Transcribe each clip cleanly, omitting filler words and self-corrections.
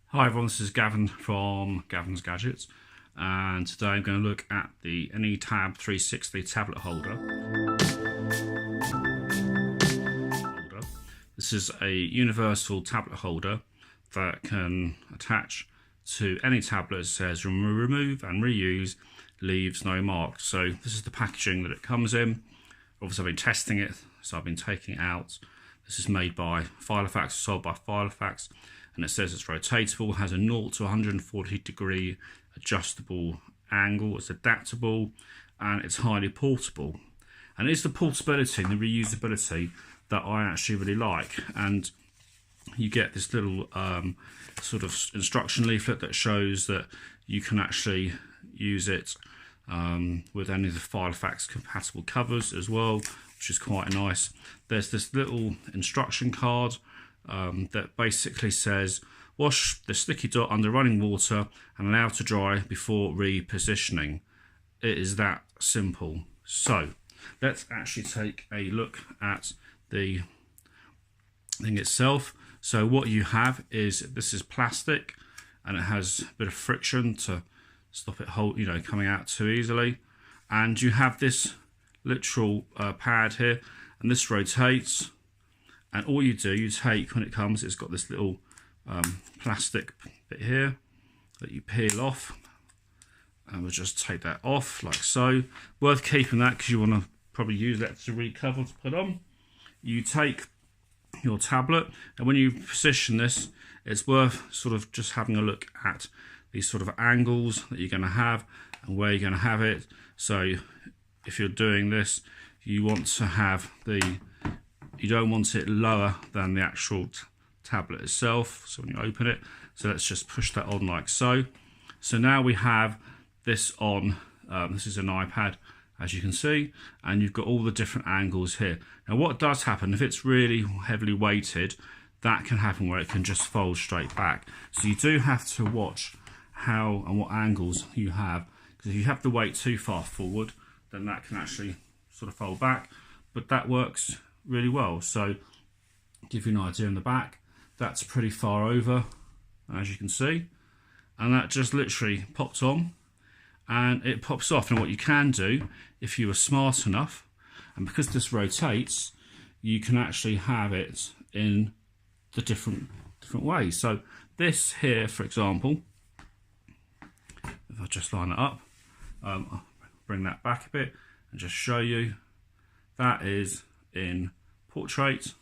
Hi everyone, this is Gavin from Gavin's Gadgets, and today I'm going to look at the AnyTab 360 tablet holder. This is a universal tablet holder that can attach to any tablet. It says remove and reuse, leaves no mark. So this is the packaging that it comes in. Obviously I've been testing it, so I've been taking it out. This is made by Filofax, sold by Filofax, and it says it's rotatable, has a 0 to 140 degree adjustable angle, it's adaptable, and it's highly portable. And it's the portability and the reusability that I actually really like. And you get this little sort of instruction leaflet that shows that you can actually use it with any of the Filofax compatible covers as well, which is quite nice. There's this little instruction card that basically says wash the sticky dot under running water and allow to dry before repositioning. It is that simple. So let's actually take a look at the thing itself. So what you have is, this is plastic and it has a bit of friction to stop it coming out too easily, and you have this literal pad here, and this rotates, and all you do, you take, when it comes, it's got this little plastic bit here that you peel off, and we'll just take that off like so. Worth keeping that because you want to probably use that to recover to put on. You take your tablet, and when you position this, it's worth sort of just having a look at these sort of angles that you're going to have and where you're going to have it. So if you're doing this, you want to have you don't want it lower than the actual tablet itself, so when you open it, so let's just push that on like so. So now we have this on, this is an iPad, as you can see, and you've got all the different angles here. Now what does happen, if it's really heavily weighted, that can happen where it can just fold straight back. So you do have to watch how and what angles you have, because if you have the weight too far forward, then that can actually sort of fold back, but that works really well. So give you an idea in the back, that's pretty far over, as you can see, and that just literally popped on and it pops off. And what you can do, if you are smart enough, and because this rotates, you can actually have it in the different ways. So this here, for example, if I just line it up, I'll bring that back a bit and just show you, that is in portrait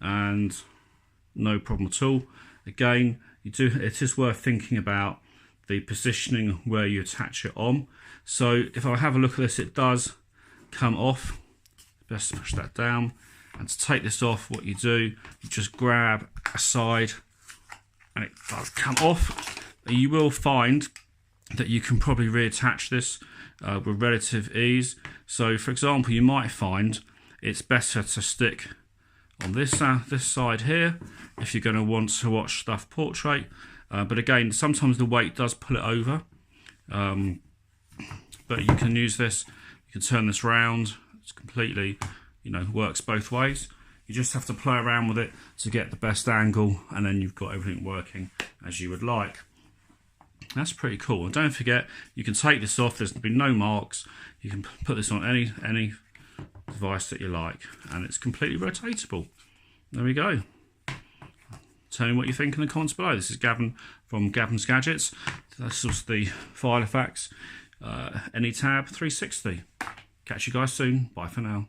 and no problem at all. Again, it is worth thinking about the positioning where you attach it on. So if I have a look at this, it does come off. Best to push that down, and to take this off, what you do, you just grab a side and it does come off. You will find that you can probably reattach this with relative ease. So for example, you might find it's better to stick on this side here if you're going to want to watch stuff portrait, but again, sometimes the weight does pull it over, but you can use this, you can turn this round, it's completely, works both ways. You just have to play around with it to get the best angle, and then you've got everything working as you would like. That's pretty cool. And don't forget, you can take this off, there's been no marks, you can put this on any device that you like, and it's completely rotatable. There we go. Tell me what you think in the comments below. This is Gavin from Gavin's Gadgets. This was the Filofax AnyTab 360. Catch you guys soon. Bye for now.